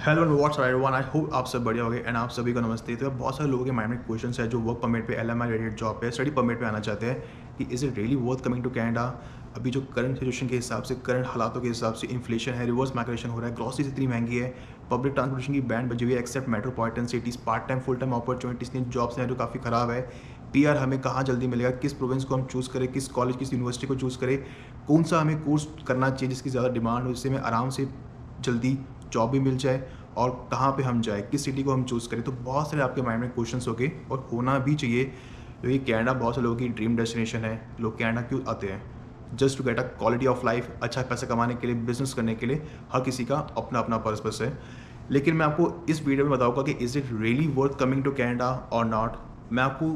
Hello and what's everyone, I hope आप सब बढ़िया होंगे एंड आप सभी को नमस्ते। तो बहुत सारे लोगों के माइंड में क्वेश्चन है जो वर्क परमिट पे, एलएमआई रिलेटेड जॉब पे, स्टडी परमिट पे आना चाहते हैं कि is it really worth coming to Canada. अभी जो करंट सिचुएशन के हिसाब से, करंट हालातों के हिसाब से, इन्फ्लेशन है, रिवर्स माइग्रेशन हो रहा है, ग्रॉसरीज इतनी महंगी है, पब्लिक ट्रांसपोर्टेशन की बैंड बजी हुई है except metropolitan cities, part time full time opportunities नहीं, जॉब्स हैं जो काफ़ी ख़राब है। पीआर हमें कहाँ जल्दी मिलेगा, किस प्रोविंस को हम चूज़ करें, किस कॉलेज किस यूनिवर्सिटी को चूज़ करें, कौन सा हमें कोर्स करना चाहिए जिसकी ज़्यादा डिमांड हो, जिससे हमें आराम से जल्दी जॉब भी मिल जाए, और कहाँ पे हम जाए, किस सिटी को हम चूज़ करें। तो बहुत सारे आपके माइंड में क्वेश्चंस होंगे और होना भी चाहिए, क्योंकि कनाडा बहुत से लोगों की ड्रीम डेस्टिनेशन है। लोग कनाडा क्यों आते हैं? Just to get a quality of life, अच्छा पैसा कमाने के लिए, बिजनेस करने के लिए। हर किसी का अपना अपना पर्पस है। लेकिन मैं आपको इस वीडियो में बताऊंगा कि is it really worth coming to Canada और नॉट। मैं आपको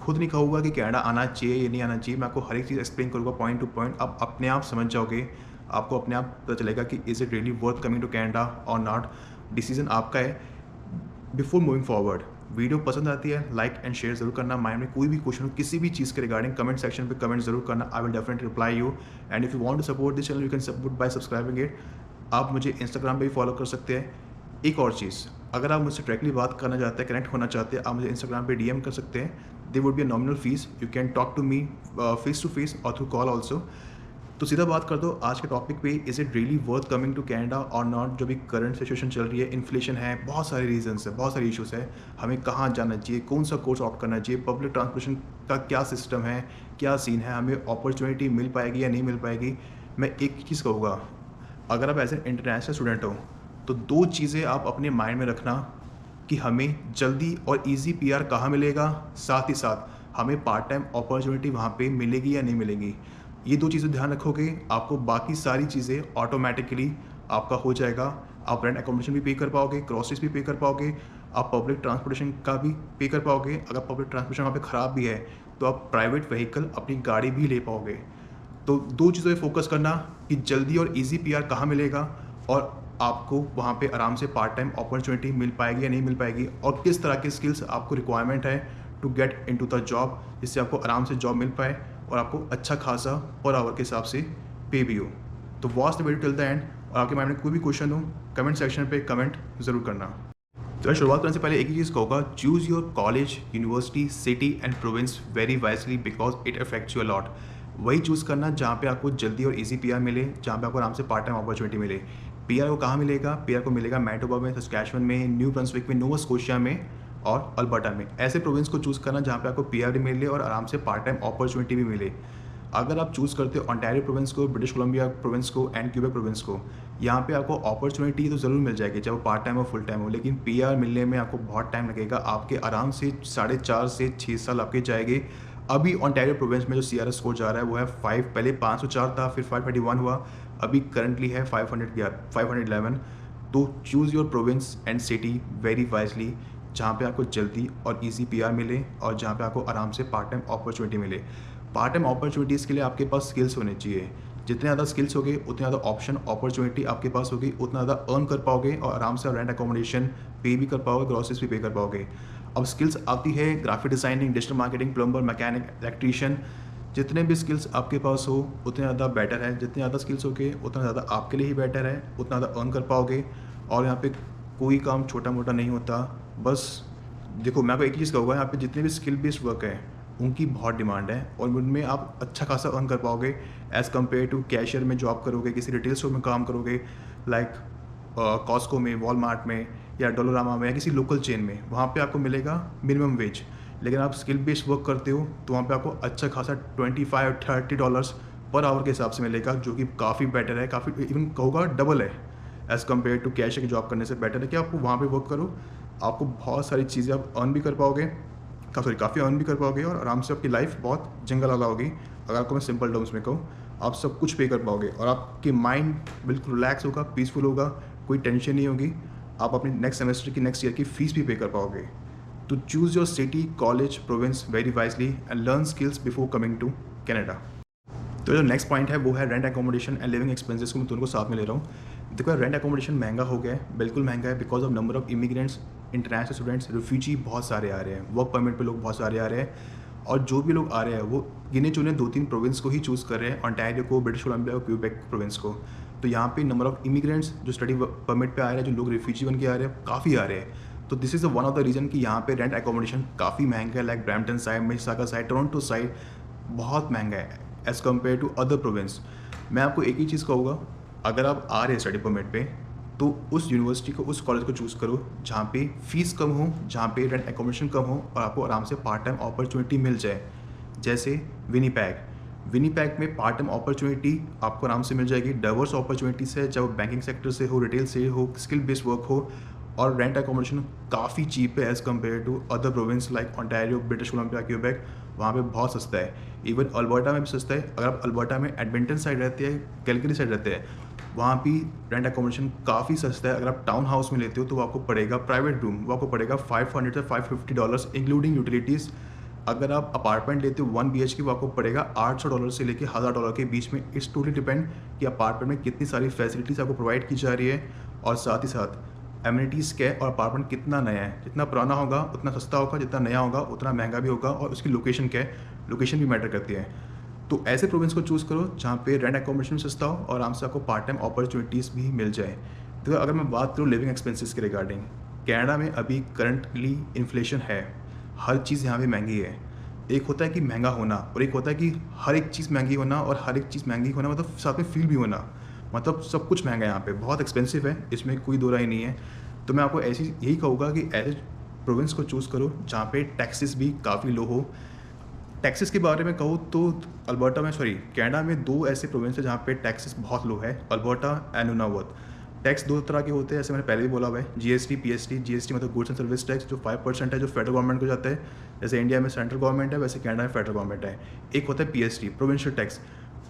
खुद नहीं कहूँगा कि कनाडा आना चाहिए या नहीं आना चाहिए, मैं आपको हर एक चीज़ एक्सप्लेन करूँगा पॉइंट टू पॉइंट। आप अपने आप समझ जाओगे, आपको अपने आप पता चलेगा कि is it really worth coming to Canada और नॉट। डिसीजन आपका है। बिफोर मूविंग फॉरवर्ड, वीडियो पसंद आती है लाइक एंड शेयर जरूर करना। माइंड में कोई भी क्वेश्चन हो किसी भी चीज़ के रिगार्डिंग, कमेंट सेक्शन पे कमेंट जरूर करना। I will definitely reply you. And if you want to support this channel, you can support by subscribing it. आप मुझे इंस्टाग्राम पे भी फॉलो कर सकते हैं। एक और चीज़, अगर आप मुझसे डायरेक्टली बात करना चाहते हैं, कनेक्ट होना चाहते हैं, आप मुझे इंस्टाग्राम पे डीएम कर सकते हैं। They would be a nominal fee. You can talk to me face to face और थ्रू कॉल ऑल्सो। तो सीधा बात कर दो आज के टॉपिक पे, is it really worth coming to Canada और नॉट। जो भी करंट सिचुएशन चल रही है, इन्फ्लेशन है, बहुत सारे रीजंस है, बहुत सारे इश्यूज़ है। हमें कहाँ जाना चाहिए, कौन सा कोर्स ऑप्ट करना चाहिए, पब्लिक ट्रांसपोर्टेशन का क्या सिस्टम है, क्या सीन है, हमें अपॉर्चुनिटी मिल पाएगी या नहीं मिल पाएगी। मैं एक चीज़ कहूँगा, अगर आप एज ए इंटरनेशनल स्टूडेंट हो तो दो चीज़ें आप अपने माइंड में रखना कि हमें जल्दी और ईजी पीआर कहाँ मिलेगा, साथ ही साथ हमें पार्ट टाइम अपॉर्चुनिटी वहाँ पे मिलेगी या नहीं मिलेगी। ये दो चीज़ें ध्यान रखोगे, आपको बाकी सारी चीज़ें ऑटोमेटिकली आपका हो जाएगा। आप रेंट एकोमोडेशन भी पे कर पाओगे, ग्रॉसरीज भी पे कर पाओगे, आप पब्लिक ट्रांसपोर्टेशन का भी पे कर पाओगे। अगर पब्लिक ट्रांसपोर्टेशन वहाँ पे ख़राब भी है तो आप प्राइवेट व्हीकल, अपनी गाड़ी भी ले पाओगे। तो दो चीज़ों पे फोकस करना कि जल्दी और इजी पीआर कहाँ मिलेगा, और आपको वहाँ पे आराम से पार्ट टाइम अपॉर्चुनिटी मिल पाएगी या नहीं मिल पाएगी, और किस तरह के स्किल्स आपको रिक्वायरमेंट है to get into the job, जिससे आपको आराम से जॉब मिल पाए और आपको अच्छा खासा पर आवर के हिसाब से पे भी हो। तो watch the video till the end. और आपके माइंड में कोई भी क्वेश्चन हो, कमेंट सेक्शन पे कमेंट ज़रूर करना। तो मैं शुरुआत करने से पहले एक ही चीज़ कहूँगा, choose your college, university, city and province very wisely because it affects you a lot. वही चूज़ करना जहाँ पे आपको जल्दी और इजी पीआर मिले, जहाँ पे आपको आराम से पार्ट टाइम अपॉर्चुनिटी मिले। पीआर को कहाँ मिलेगा? पीआर को मिलेगा मैनिटोबा में, सस्कैचुअन में, न्यू ब्रंसविक में, नोवा स्कोशिया में और अल्बर्टा में। ऐसे प्रोविंस को चूज़ करना जहाँ पे आपको पीआर भी मिले और आराम से पार्ट टाइम अपॉर्चुनिटी भी मिले। अगर आप चूज़ करते हो ओंटारियो प्रोविंस को, ब्रिटिश कोलंबिया प्रोविंस को एंड क्यूबेक प्रोविंस को, यहाँ पे आपको अपॉर्चुनिटी तो ज़रूर मिल जाएगी, चाहे वो पार्ट टाइम हो फुल टाइम हो, लेकिन पीआर मिलने में आपको बहुत टाइम लगेगा। आपके आराम से 4.5 से 6 साल आपके जाएंगे। अभी ओंटारियो प्रोविंस में जो सीआरएस स्कोर जा रहा है वो है 5, पहले 504 था, फिर 531 हुआ, अभी करंटली है 511। तो choose your province and city very wisely, जहाँ पे आपको जल्दी और इजी पीआर मिले और जहाँ पे आपको आराम से पार्ट टाइम अपॉर्चुनिटी मिले। पार्ट टाइम अपॉर्चुनिटीज़ के लिए आपके पास स्किल्स होने चाहिए। जितने ज़्यादा स्किल्स होगे उतने ज़्यादा ऑप्शन अपॉर्चुनिटी आपके पास होगी, उतना ज़्यादा अर्न कर पाओगे और आराम से रेंट एकोमोडेशन पे भी कर पाओगे, ग्रॉसरीज भी पे कर पाओगे। अब स्किल्स आती है graphic designing, digital marketing, plumber, mechanic, electrician. जितने भी स्किल्स आपके पास हो उतने ज़्यादा बेटर है। जितने ज़्यादा स्किल्स होगे उतना ज़्यादा आपके लिए ही बेटर है, उतना ज़्यादा अर्न कर पाओगे। और यहाँ पे कोई काम छोटा मोटा नहीं होता। बस देखो, मैं आपको एक चीज़ कहूँगा, यहाँ पे जितने भी स्किल बेस्ड वर्क है उनकी बहुत डिमांड है और उनमें आप अच्छा खासा अर्न कर पाओगे एज़ कम्पेयर टू कैशियर में जॉब करोगे, किसी रिटेल स्टोर में काम करोगे, लाइक कॉस्को में, वॉलमार्ट में या डोलोरामा में या किसी लोकल चेन में। वहाँ पे आपको मिलेगा मिनिमम वेज। लेकिन आप स्किल बेस्ड वर्क करते हो तो वहाँ पे आपको अच्छा खासा $25-30 पर आवर के हिसाब से मिलेगा, जो कि काफ़ी बेटर है, काफ़ी इवन कहूँगा डबल है एज़ कम्पेयर टू कैशियर की जॉब करने से। बेटर है कि आप वहाँ पे वर्क करो, आपको बहुत सारी चीज़ें आप अर्न भी कर पाओगे, काफ़ी अर्न भी कर पाओगे और आराम से आपकी लाइफ बहुत जंगल वाला होगी। अगर आपको मैं सिंपल टर्म्स में कहूँ, आप सब कुछ पे कर पाओगे और आपकी माइंड बिल्कुल रिलैक्स होगा, पीसफुल होगा, कोई टेंशन नहीं होगी। आप अपनी नेक्स्ट सेमेस्टर की, नेक्स्ट ईयर की फ़ीस भी पे कर पाओगे। तो choose your city, college, province very wisely and learn skills before coming to Canada. तो जो नेक्स्ट पॉइंट है वो है rent accommodation and living expenses को मैं दोनों को साथ में ले रहा हूँ। देखो, रेंट एकोमोडेशन महंगा हो गया है, बिल्कुल महंगा है, because of number of immigrants, international students, refugee बहुत सारे आ रहे हैं, वर्क परमिट पे लोग बहुत सारे आ रहे हैं। और जो भी लोग आ रहे हैं वो गिने चुने 2-3 प्रोविंस को ही चूज़ कर रहे हैं, ओंटारियो को, ब्रिटिश कोलंबिया को, क्यूबेक प्रोविंस को। तो यहाँ पे नंबर ऑफ इमिग्रेंट्स जो स्टडी परमिट पे आ रहे हैं, जो लोग रिफ्यूजी बन के आ रहे हैं, काफ़ी आ रहे हैं। तो this is one of the reason कि यहाँ पे रेंट एकोमोडेशन काफ़ी महंगा है, like Brampton side, Mississauga side, Toronto side बहुत महंगा है as compare to other province. मैं आपको एक ही चीज़ कहूँगा, अगर आप आ रहे हैं स्टडी परमिट पे, तो उस यूनिवर्सिटी को, उस कॉलेज को चूज़ करो जहाँ पे फ़ीस कम हो, जहाँ पे रेंट एकोमोडेशन कम हो और आपको आराम से पार्ट टाइम अपॉर्चुनिटी मिल जाए। जैसे विनीपेग में पार्ट टाइम अपॉर्चुनिटी आपको आराम से मिल जाएगी, डाइवर्स अपॉर्चुनिटीज़ है, चाहे वो बैंकिंग सेक्टर से हो, रिटेल से हो, स्किल बेस्ड वर्क हो, और रेंट एकोमोडेशन काफ़ी चीप है as compare to other province like Ontario, British Columbia, Quebec, वहाँ पे बहुत सस्ता है। इवन अल्बर्टा में भी सस्ता है। अगर आप अल्बर्टा में एडमिंटन साइड रहते हैं, कैलगरी साइड रहते हैं, वहाँ भी रेंट एकोमोडेशन काफ़ी सस्ता है। अगर आप टाउन हाउस में लेते हो तो वो आपको पड़ेगा, प्राइवेट रूम, वो आपको पड़ेगा $500 से $550 इंक्लूडिंग यूटिलिटीज़। अगर आप अपार्टमेंट लेते हो 1 BHK, वो आपको पड़ेगा $800 से लेके $1000 के बीच में। इट्स टोटली डिपेंड कि अपार्टमेंट में कितनी सारी फैसिलिटीज़ आपको प्रोवाइड की जा रही है, और साथ ही साथ एमिनिटीज़ क्या है, और अपार्टमेंट कितना नया है। जितना पुराना होगा उतना सस्ता होगा, जितना नया होगा उतना महंगा भी होगा, और उसकी लोकेशन क्या है, लोकेशन भी मैटर करती है। तो ऐसे प्रोविंस को चूज़ करो जहाँ पे रेंट एकोमोडेशन सस्ता हो और आराम से आपको पार्ट टाइम अपॉर्चुनिटीज़ भी मिल जाए। तो अगर मैं बात करूँ लिविंग एक्सपेंसेस के रिगार्डिंग, कनाडा में अभी करंटली इन्फ्लेशन है, हर चीज़ यहाँ पे महंगी है। एक होता है कि महंगा होना, और एक होता है कि हर एक चीज़ महंगी होना, और हर एक चीज़ महंगी होना मतलब साथ में फील भी होना, मतलब सब कुछ महंगा है यहाँ पे, बहुत एक्सपेंसिव है, इसमें कोई दो राय नहीं है। तो मैं आपको ऐसी यही कहूँगा कि ऐसे प्रोविंस को चूज़ करो जहाँ पे टैक्सेस भी काफ़ी लो हो। टैक्सेस के बारे में कहूँ तो कनाडा में 2 ऐसे प्रोविंस है जहाँ पे टैक्सेस बहुत लो है, अल्बर्टा एंड नूनावत। टैक्स 2 तरह के होते हैं, जैसे मैंने पहले भी बोला हुआ है, जीएसटी, पीएसटी। जीएसटी मतलब गुड्स एंड सर्विस टैक्स, जो 5% है, जो फेडरल गवर्नमेंट को जाता है। जैसे इंडिया में सेंट्रल गवर्नमेंट है, वैसे कनाडा में फेडरल गवर्नमेंट है। एक होता है पीएसटी, प्रोविंशियल टैक्स।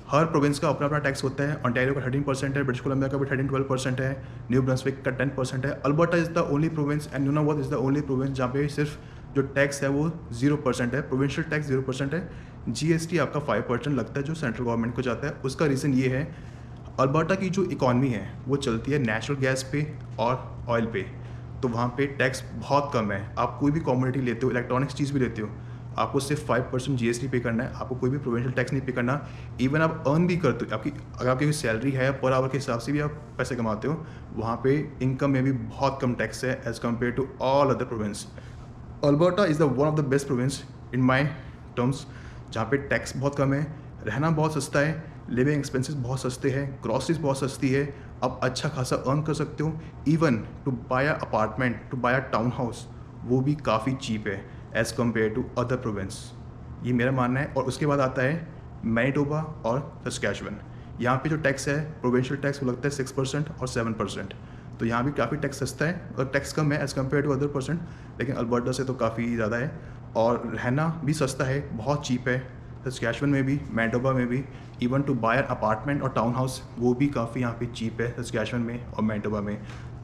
हर प्रोविंस का अपना अपना टैक्स होता है। ओंटारियो का 13% है, ब्रिटिश कोलंबिया का भी 13-12% है, न्यू ब्रंसविक का 10% है। Alberta is the only province and Nunavut is the only province जहाँ पे सिर्फ जो टैक्स है वो 0% है, प्रोविंशियल टैक्स 0% है। जीएसटी आपका 5% लगता है, जो सेंट्रल गवर्नमेंट को जाता है। उसका रीज़न ये है, अल्बर्टा की जो इकॉनमी है वो चलती है नेचुरल गैस पे और ऑयल पे, तो वहाँ पे टैक्स बहुत कम है। आप कोई भी कमोडिटी लेते हो, इलेक्ट्रॉनिक्स चीज़ भी लेते हो, आपको सिर्फ 5% जीएसटी पे करना है, आपको कोई भी प्रोविंशियल टैक्स नहीं पे करना। इवन आप अर्न भी करते हो, अगर आपकी सैलरी है, पर आवर के हिसाब से भी आप पैसे कमाते हो, वहाँ पे इनकम में भी बहुत कम टैक्स है as compare to all other province. Alberta is the one of the best province in my terms, जहाँ पे टैक्स बहुत कम है, रहना बहुत सस्ता है, लिविंग एक्सपेंसेस बहुत सस्ते हैं, ग्रॉसरीज बहुत सस्ती है, आप अच्छा खासा अर्न कर सकते हो। Even to buy a apartment, to buy a town house, वो भी काफ़ी चीप है as compare to other province. ये मेरा मानना है। और उसके बाद आता है मैनिटोबा और सस्कैचुअन। यहाँ पे जो टैक्स है, प्रोविंशियल टैक्स, वो लगता है 6% और 7%। तो यहाँ भी काफ़ी टैक्स सस्ता है और टैक्स कम है as compare to other percent, लेकिन अल्बर्टा से तो काफ़ी ज़्यादा है। और रहना भी सस्ता है, बहुत चीप है, सस्कैचुअन में भी, मैनिटोबा में भी। इवन टू बाय अपार्टमेंट और टाउन हाउस, वो भी काफ़ी यहाँ पे चीप है सस्कैचुअन में और मैनिटोबा में।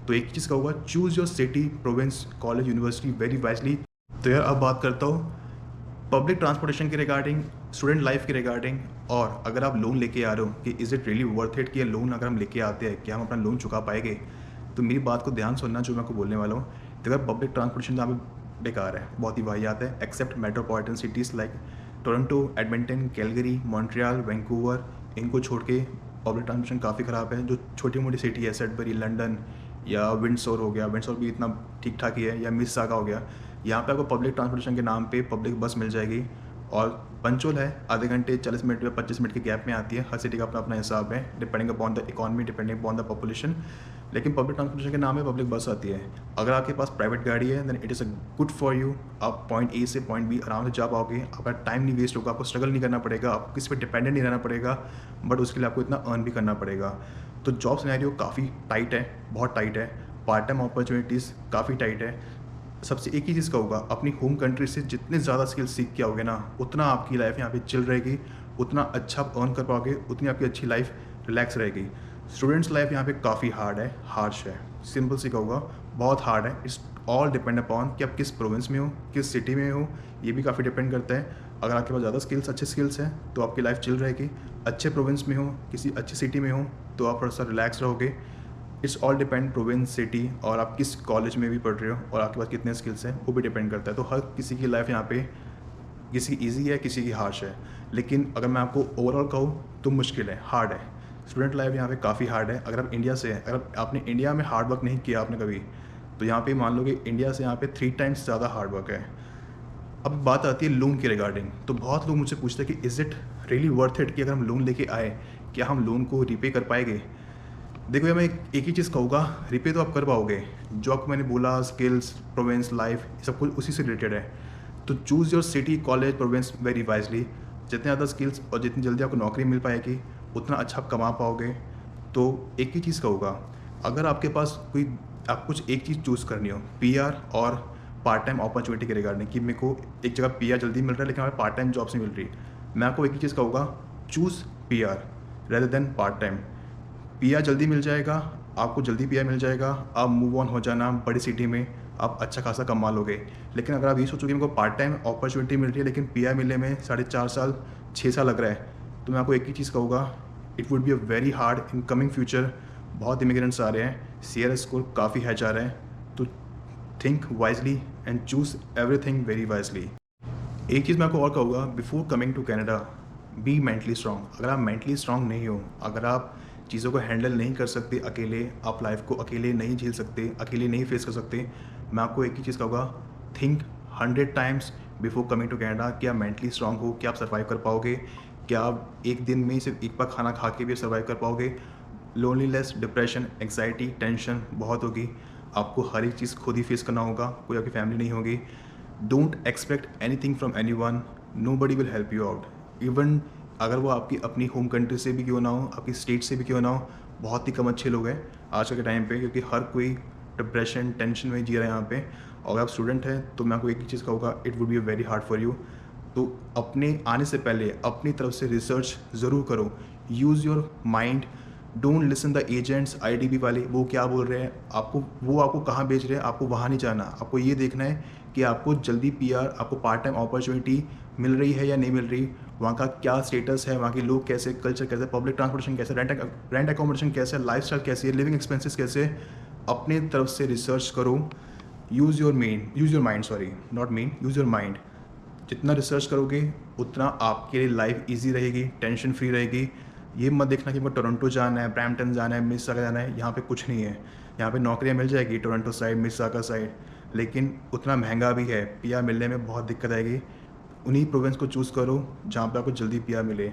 तो एक चीज़ कहूँगा, choose your city, province, college, university very wisely. तो यार अब बात करता हूँ पब्लिक ट्रांसपोर्टेशन के रिगार्डिंग, स्टूडेंट लाइफ के रिगार्डिंग, और अगर आप लोन लेके आ रहे हो कि is it really worth it कि ये लोन अगर हम लेके आते हैं, क्या हम अपना लोन चुका पाएंगे। तो मेरी बात को ध्यान सुनना जो मैं आपको बोलने वाला हूँ। तो अगर पब्लिक ट्रांसपोर्टेशन जहाँ पे बेकार है, बहुत ही वाहियात है, except metropolitan cities like Toronto, Edmonton, Calgary, Montreal, Vancouver, इनको छोड़ के पब्लिक ट्रांसपोर्टेशन काफ़ी ख़राब है। जो छोटी मोटी सिटी है, सेडबरी, लंदन या विंडसोर हो गया, विंडसोर भी इतना ठीक ठाक ही है, या मिसिसागा हो गया, यहाँ पे आपको पब्लिक ट्रांसपोर्टेशन के नाम पे पब्लिक बस मिल जाएगी और पंचुअल है, आधे घंटे 40 मिनट या 25 मिनट के गैप में आती है। हर सिटी का अपना अपना हिसाब है, depending upon the economy, depending upon the population. लेकिन पब्लिक ट्रांसपोर्टेशन के नाम में पब्लिक बस आती है। अगर आपके पास प्राइवेट गाड़ी है then it is a good for you. आप पॉइंट ए से पॉइंट बी आराम से जा पाओगे, आपका टाइम नहीं वेस्ट होगा, आपको स्ट्रगल नहीं करना पड़ेगा, आपको किसी पर डिपेंडेंट नहीं रहना पड़ेगा, बट उसके लिए आपको इतना अर्न भी करना पड़ेगा। तो जॉब सिनेरियो काफ़ी टाइट है, बहुत टाइट है, पार्ट टाइम अपॉर्चुनिटीज़ काफ़ी टाइट है। सबसे एक ही चीज़ कहूँगा, अपनी होम कंट्री से जितने ज़्यादा स्किल सीख के आओगे ना, उतना आपकी लाइफ यहाँ पे चिल रहेगी, उतना अच्छा आप अर्न कर पाओगे, उतनी आपकी अच्छी लाइफ रिलैक्स रहेगी। स्टूडेंट्स लाइफ यहाँ पे काफ़ी हार्ड है, हार्श है, सिंपल सी कहूँगा, बहुत हार्ड है। इट्स ऑल डिपेंड अपॉन कि आप किस प्रोविंस में हो, किस सिटी में हो, ये भी काफ़ी डिपेंड करता है। अगर आपके पास ज़्यादा स्किल्स, अच्छे स्किल्स हैं तो आपकी लाइफ चिल रहेगी। अच्छे प्रोविंस में हो, किसी अच्छी सिटी में हो, तो आप थोड़ा सा रिलैक्स रहोगे। It's all depend province, city, और आप किस कॉलेज में भी पढ़ रहे हो और आपके पास कितने स्किल्स हैं वो भी डिपेंड करता है। तो हर किसी की लाइफ यहाँ पे, किसी की ईजी है, किसी की हार्श है। लेकिन अगर मैं आपको ओवरऑल कहूँ तो मुश्किल है, हार्ड है। स्टूडेंट लाइफ यहाँ पे काफ़ी हार्ड है। अगर आप इंडिया से हैं, अगर आपने इंडिया में हार्ड वर्क नहीं किया आपने कभी, तो यहाँ पे मान लो कि इंडिया से यहाँ पे 3 टाइम्स ज़्यादा हार्ड वर्क है। अब बात आती है लोन के रिगार्डिंग, तो बहुत लोग मुझसे पूछते हैं कि is it really worth it कि अगर हम लोन लेके आए, क्या हम लोन को रीपे कर पाएँगे? देखो यार, मैं एक ही चीज़ कहूँगा, रीपे तो आप कर पाओगे। जो आपको मैंने बोला स्किल्स, प्रोविंस, लाइफ, ये सब कुछ उसी से रिलेटेड है। तो choose your city, college, province very wisely. जितने ज़्यादा स्किल्स और जितनी जल्दी आपको नौकरी मिल पाएगी, उतना अच्छा आप कमा पाओगे। तो एक ही चीज़ कहूँगा, अगर आपके पास कोई आप कुछ एक चीज़ चूज़ करनी हो, पीआर और पार्ट टाइम अपॉर्चुनिटी के रिगार्डिंग, कि मेरे को एक जगह पीआर जल्दी मिल रहा है लेकिन हमें पार्ट टाइम जॉब से मिल रही है, मैं आपको एक ही चीज़ कहूँगा, choose PR rather than part time. PR जल्दी मिल जाएगा, आपको जल्दी पीआर मिल जाएगा, आप मूव ऑन हो जाना, बड़ी सिटी में आप अच्छा खासा कमा लोगे। लेकिन अगर आप ये सोचोगे मेरे को पार्ट टाइम अपॉर्चुनिटी मिल रही है लेकिन पीआर मिलने में 4.5 साल 6 साल लग रहा है, तो मैं आपको एक ही चीज़ कहूँगा, it would be a very hard in coming future. बहुत इमिग्रेंट्स आ रहे हैं, सीआरएस स्कोर काफ़ी हाई जा रहा है, तो think wisely and choose everything very wisely. एक चीज़ मैं आपको और कहूँगा, before coming to Canada, be mentally strong. अगर आप मेंटली स्ट्रॉन्ग नहीं हो, अगर आप चीज़ों को हैंडल नहीं कर सकते अकेले, आप लाइफ को अकेले नहीं झेल सकते, अकेले नहीं फेस कर सकते, मैं आपको एक ही चीज़ कहूँगा, think 100 times before coming to Canada कि आप मेंटली स्ट्रॉन्ग हो, क्या आप सर्वाइव कर पाओगे, क्या आप एक दिन में सिर्फ एक बार खाना खा के भी सर्वाइव कर पाओगे। लोनलीनेस, डिप्रेशन, एंग्जाइटी, टेंशन बहुत होगी, आपको हर एक चीज़ खुद ही फेस करना होगा, कोई आपकी फैमिली नहीं होगी। Don't expect anything from anyone, nobody will help you out. Even अगर वो आपकी अपनी होम कंट्री से भी क्यों ना हो, आपकी स्टेट से भी क्यों ना हो, बहुत ही कम अच्छे लोग हैं आज के टाइम पे, क्योंकि हर कोई डिप्रेशन, टेंशन में जी रहा है यहाँ पे। और अगर आप स्टूडेंट हैं तो मैं आपको एक ही चीज़ कहूँगा, it would be very hard for you. तो अपने आने से पहले अपनी तरफ से रिसर्च ज़रूर करो, use your mind, don't listen the agents, IDB वाले वो क्या बोल रहे हैं आपको, वो आपको कहाँ भेज रहे हैं, आपको वहाँ नहीं जाना। आपको ये देखना है कि आपको जल्दी पीआर, आपको पार्ट टाइम अपॉर्चुनिटी मिल रही है या नहीं मिल रही, वहाँ का क्या स्टेटस है, वहाँ के लोग कैसे, कल्चर कैसे, पब्लिक ट्रांसपोर्टेशन कैसे, रेंट एकोमोडेशन कैसे, लाइफस्टाइल कैसी है, लिविंग एक्सपेंसेस कैसे। अपने तरफ से रिसर्च करो, use your mind, sorry not main, use your mind. जितना रिसर्च करोगे उतना आपके लिए लाइफ ईजी रहेगी, टेंशन फ्री रहेगी। ये मत देखना कि मेरे को टोरंटो जाना है, ब्रैम्पटन जाना है, मिसिसागा जाना है, यहाँ पे कुछ नहीं है। यहाँ पे नौकरियाँ मिल जाएगी टोरंटो साइड, मिसिसागा साइड, लेकिन उतना महंगा भी है, पीआर मिलने में बहुत दिक्कत आएगी। उन्हीं प्रोविंस को चूज़ करो जहाँ पे आपको जल्दी पीआर मिले।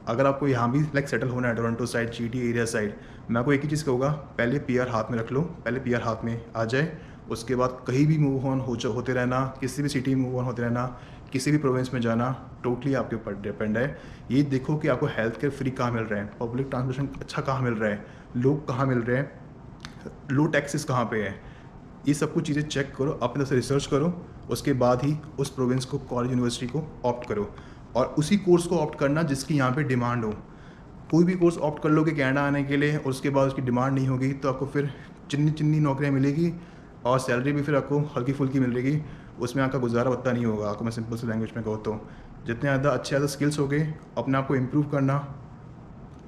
अगर आपको यहाँ भी लाइक सेटल होना है Toronto side, GT area side, मैं आपको एक ही चीज़ कहूँगा, पहले पीआर हाथ में रख लो, पहले पीआर हाथ में आ जाए, उसके बाद कहीं भी मूव ऑन होते रहना, किसी भी सिटी में मूव ऑन होते रहना, किसी भी प्रोविंस में जाना, टोटली आपके ऊपर डिपेंड है। ये देखो कि आपको हेल्थ केयर फ्री कहाँ मिल रहा है, पब्लिक ट्रांसपोर्टेशन अच्छा कहाँ मिल रहा है, लोग कहाँ मिल रहे हैं, लो टैक्सेस कहाँ पे है। ये सब कुछ चीज़ें चेक करो, अपने तरफ से रिसर्च करो, उसके बाद ही उस प्रोविंस को, कॉलेज, यूनिवर्सिटी को ऑप्ट करो, और उसी कोर्स को ऑप्ट करना जिसकी यहाँ पे डिमांड हो। कोई भी कोर्स ऑप्ट कर लोगे कनाडा आने के लिए और उसके बाद उसकी डिमांड नहीं होगी, तो आपको फिर चिन्नी चिन्नी नौकरियाँ मिलेगी और सैलरी भी फिर आपको हल्की फुल्की मिलेगी, उसमें आपका गुजारा उतना नहीं होगा। आपको मैं सिंपल सी लैंग्वेज में कहूँ तो जितने ज़्यादा स्किल्स हो गए, अपने आप को इम्प्रूव करना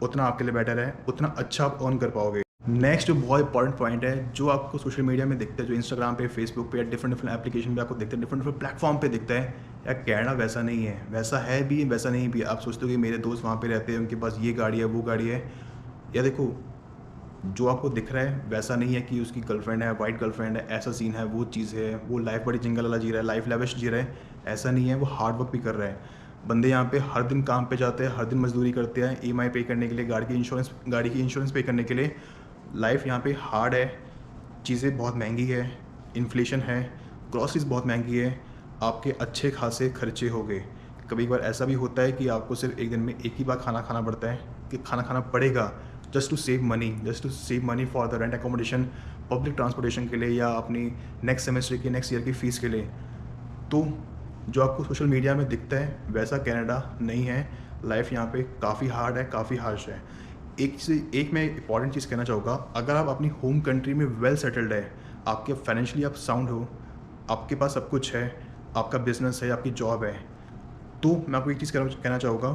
उतना आपके लिए बेटर है, उतना अच्छा आप अर्न कर पाओगे। नेक्स्ट जो बहुत इंपॉर्टेंट पॉइंट है, जो आपको सोशल मीडिया में दिखता है, जो इंस्टाग्राम पे, फेसबुक पे या डिफरेंट एप्लीकेशन पे आपको दिखता है, डिफरेंट प्लेटफॉर्म पे दिखता है, या कनाडा वैसा नहीं है, वैसा है भी वैसा नहीं भी। आप सोचते हो कि मेरे दोस्त वहाँ पे रहते हैं, उनके पास ये गाड़ी है, वो गाड़ी है, या देखो जो आपको दिख रहा है वैसा नहीं है कि उसकी गर्लफ्रेंड है, वाइट गर्लफ्रेंड है, ऐसा सीन है, वो चीज़ है, वो लाइफ बड़ी जंगल वाला जी रहा है, लाइफ लेविश जी रहा है, ऐसा नहीं है। वो हार्ड वर्क भी कर रहा है। बंदे यहाँ पे हर दिन काम पे जाते हैं, हर दिन मजदूरी करते हैं, ईएमआई पे करने के लिए, गाड़ी की इंश्योरेंस पे करने के लिए। लाइफ यहाँ पे हार्ड है, चीज़ें बहुत महंगी है, इन्फ्लेशन है, ग्रॉसरीज बहुत महंगी है, आपके अच्छे खासे खर्चे हो गए। कभी कभार ऐसा भी होता है कि आपको सिर्फ एक दिन में एक ही बार खाना खाना पड़ता है, कि खाना खाना पड़ेगा just to save money for the rent accommodation, public transportation के लिए, या अपनी नेक्स्ट सेमेस्टर की, नेक्स्ट ईयर की फ़ीस के लिए। तो जो आपको सोशल मीडिया में दिखता है वैसा कनाडा नहीं है। लाइफ यहाँ पे काफ़ी हार्ड है, काफ़ी हार्श है। एक मैं इंपॉर्टेंट चीज़ कहना चाहूँगा, अगर आप अपनी होम कंट्री में वेल सेटल्ड है, आपके फाइनेंशियली आप साउंड हो, आपके पास सब कुछ है, आपका बिजनेस है, आपकी जॉब है, तो मैं आपको एक चीज़ कहना चाहूँगा,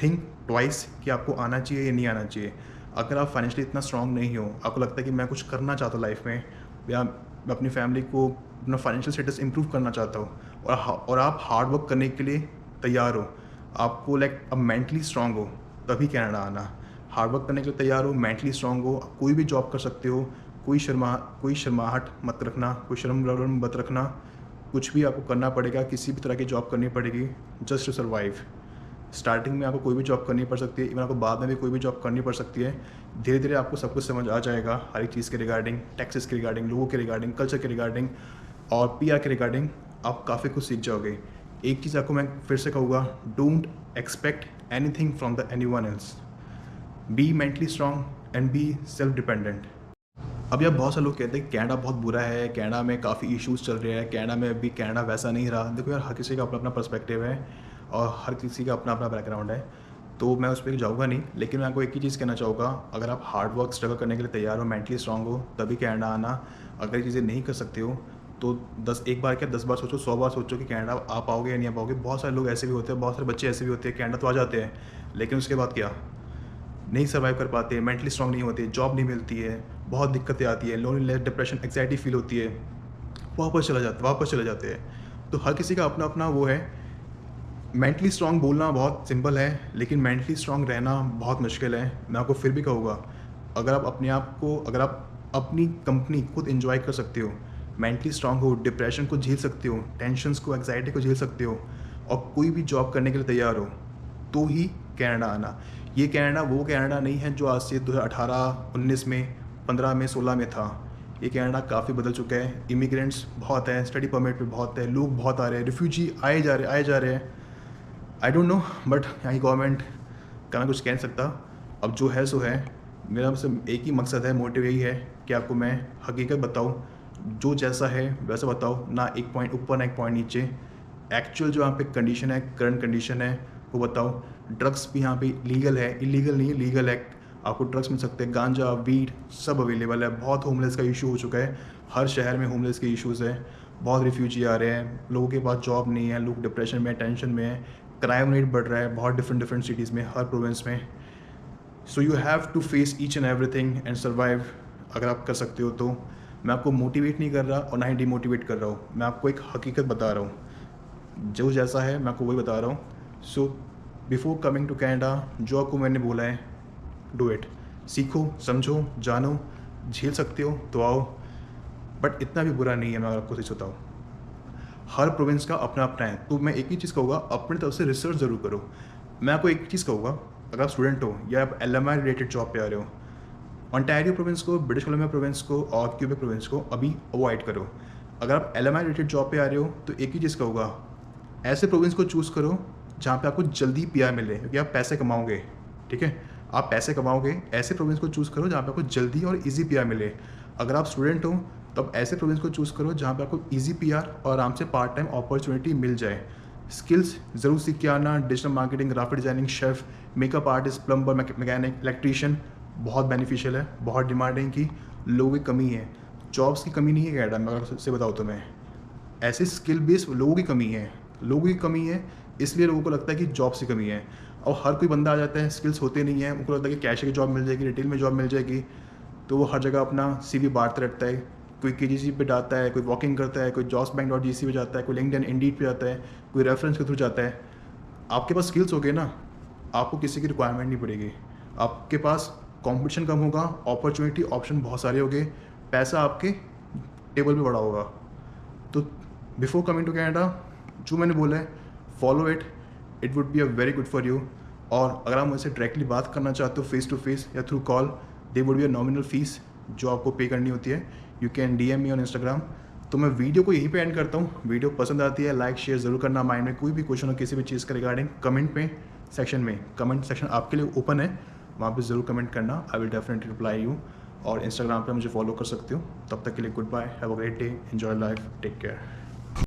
थिंक ट्वाइस कि आपको आना चाहिए या नहीं आना चाहिए। अगर आप फाइनेंशियली इतना स्ट्रांग नहीं हो, आपको लगता है कि मैं कुछ करना चाहता हूँ लाइफ में, या मैं अपनी फैमिली को, अपना फाइनेंशियल स्टेटस इंप्रूव करना चाहता हूँ, और आप हार्ड वर्क करने के लिए तैयार हो, आपको लाइक अब मेंटली स्ट्रांग हो, तभी कनाडा आना। हार्ड वर्क करने के लिए तैयार हो, मेंटली स्ट्रांग हो, कोई भी जॉब कर सकते हो, कोई शर्माहट मत रखना, कोई शर्म मत रखना, कुछ भी आपको करना पड़ेगा, किसी भी तरह की जॉब करनी पड़ेगी जस्ट टू सर्वाइव। स्टार्टिंग में आपको कोई भी जॉब करनी पड़ सकती है, इवन आपको बाद में भी कोई भी जॉब करनी पड़ सकती है। धीरे धीरे आपको सब कुछ समझ आ जाएगा, हर एक चीज़ के रिगार्डिंग, टैक्सेस के रिगार्डिंग, लोगों के रिगार्डिंग, कल्चर के रिगार्डिंग और पीआर के रिगार्डिंग आप काफ़ी कुछ सीख जाओगे। एक चीज़ आपको मैं फिर से कहूँगा, don't expect anything from the anyone else, be mentally strong and be self dependent. अब यार बहुत सारे लोग कहते हैं कनाडा बहुत बुरा है, कनाडा में काफ़ी इश्यूज़ चल रहे हैं, कनाडा में अभी कनाडा वैसा नहीं रहा। देखो यार, हर किसी का अपना अपना पर्सपेक्टिव है और हर किसी का अपना अपना बैकग्राउंड है, तो मैं उस पर जाऊँगा नहीं। लेकिन मैं आपको एक ही चीज़ कहना चाहूँगा, अगर आप हार्ड वर्क स्ट्रगल करने के लिए तैयार हो, मेंटली स्ट्रांग हो, तभी कनाडा आना। अगर ये चीज़ें नहीं कर सकते हो तो 1 बार क्या 10 बार सोचो, 100 बार सोचो कि कनाडा आ पाओगे या नहीं आ पाओगे। बहुत सारे लोग ऐसे भी होते हैं, बहुत सारे बच्चे ऐसे भी होते हैं, कनाडा तो आ जाते हैं, लेकिन उसके बाद क्या, नहीं सर्वाइव कर पाते, मेंटली स्ट्रांग नहीं होते, जॉब नहीं मिलती है, बहुत दिक्कतें आती है, लोनलीनेस, डिप्रेशन, एंग्जाइटी फील होती है, वापस चले जाते हैं। तो हर किसी का अपना अपना वो है। मेंटली स्ट्रांग बोलना बहुत सिंपल है, लेकिन मेंटली स्ट्रांग रहना बहुत मुश्किल है। मैं आपको फिर भी कहूँगा, अगर आप अपनी कंपनी खुद एंजॉय कर सकते हो, मेंटली स्ट्रांग हो, डिप्रेशन को झेल सकते हो, टेंशन्स को, एंग्जाइटी को झेल सकते हो और कोई भी जॉब करने के लिए तैयार हो, तो ही कनाडा आना। ये कनाडा वो कनाडा नहीं है जो आज से 2018, 19 में, 15 में, 16 में था। ये कनाडा काफ़ी बदल चुका है। इमिग्रेंट्स बहुत हैं, स्टडी परमिट पे बहुत है, लोग बहुत आ रहे हैं, रिफ्यूजी आए जा रहे हैं। आई डोंट नो, बट यहाँ की गवर्नमेंट का मैं कुछ कह नहीं सकता। अब जो है सो है। मेरा सिर्फ एक ही मकसद है, मोटिव यही है कि आपको मैं हकीकत बताऊँ, जो जैसा है वैसा बताओ, ना एक पॉइंट ऊपर ना एक पॉइंट नीचे। एक्चुअल जो यहाँ पे कंडीशन है, करंट कंडीशन है, वो बताओ। ड्रग्स भी यहाँ पे लीगल है, इलीगल नहीं है, लीगल है। आपको ड्रग्स मिल सकते हैं, गांजा, वीड सब अवेलेबल है। बहुत होमलेस का इशू हो चुका है, हर शहर में होमलेस के इश्यूज़ है। बहुत रिफ्यूजी आ रहे हैं, लोगों के पास जॉब नहीं है, लोग डिप्रेशन में, टेंशन में है, क्राइम रेट बढ़ रहा है बहुत डिफरेंट सिटीज़ में, हर प्रोविंस में। So you have to face each and everything and survive. अगर आप कर सकते हो तो। मैं आपको मोटिवेट नहीं कर रहा और ना ही डिमोटिवेट कर रहा हूँ, मैं आपको एक हकीकत बता रहा हूँ। जो जैसा है मैं आपको वही बता रहा हूँ। So before coming to Canada, जो आपको मैंने बोला है, डू इट। सीखो, समझो, जानो, झेल सकते हो तो आओ, बट इतना भी बुरा नहीं है। मैं आपको सच बताऊँ, हर प्रोविंस का अपना अपना है। तो मैं एक ही चीज़ कहूँगा, अपनी तरफ से रिसर्च ज़रूर करो। मैं आपको एक चीज़ कहूँगा, अगर आप स्टूडेंट हो या आप LMI रिलेटेड जॉब पे आ रहे हो, ओंटारियो प्रोविंस को, ब्रिटिश कोलंबिया प्रोविंस को और क्यूबेक प्रोविंस को अभी अवॉइड करो। अगर आप LMI रिलेटेड जॉब पे आ रहे हो तो एक ही चीज़ कहूँगा, ऐसे प्रोविंस को चूज़ करो जहाँ पे आपको जल्दी PR मिले, क्योंकि आप पैसे कमाओगे। ठीक है, आप पैसे कमाओगे, ऐसे प्रोविंस को चूज़ करो जहाँ पे आपको जल्दी और ईजी PR मिले। अगर आप स्टूडेंट हो तो आप ऐसे प्रोविंस को चूज़ करो जहाँ पे आपको ईजी PR और आराम से पार्ट टाइम अपॉर्चुनिटी मिल जाए। स्किल्स ज़रूर सीख के आना, digital marketing, graphic designing, chef, makeup artist, plumber, mechanic, electrician बहुत बेनिफिशियल है, बहुत डिमांडिंग की, लोगों की कमी है, जॉब्स की कमी नहीं है कनाडा में। अगर से बताऊँ तो मैं, ऐसे स्किल बेस्ड लोगों की कमी है, इसलिए लोगों को लगता है कि जॉब्स की कमी है। और हर कोई बंदा आ जाता है, स्किल्स होते नहीं है, उनको लगता है कि कैशियर की जॉब मिल जाएगी, रिटेल में जॉब मिल जाएगी, तो वो हर जगह अपना CV बांटता रहता है। कोई KGC पे जाता है, कोई वॉकिंग करता है, कोई jobsbank.gc पे जाता है, कोई लिंक्डइन, इंडीड पे जाता है, कोई रेफरेंस के थ्रू जाता है। आपके पास स्किल्स हो गए ना, आपको किसी की रिक्वायरमेंट नहीं पड़ेगी। आपके पास कंपटीशन कम होगा, अपॉर्चुनिटी ऑप्शन बहुत सारे होंगे, पैसा आपके टेबल पे पड़ा होगा। तो बिफोर कमिंग टू कनाडा, जो मैंने बोला है, follow it would be a very good for you. और अगर आप मुझसे डायरेक्टली बात करना चाहते हो फेस टू फेस या through call, they would be a nominal fees जो आपको पे करनी होती है। You can DM me on Instagram. तो मैं वीडियो को यहीं पे एंड करता हूँ। वीडियो पसंद आती है, लाइक शेयर ज़रूर करना। माइंड में कोई भी क्वेश्चन हो किसी भी चीज़ का रिगार्डिंग, कमेंट सेक्शन आपके लिए ओपन है, वहाँ पे ज़रूर कमेंट करना। I will definitely reply you. और इंस्टाग्राम पे मुझे फॉलो कर सकते हो। तब तक के लिए goodbye, have a great day, enjoy life, take care.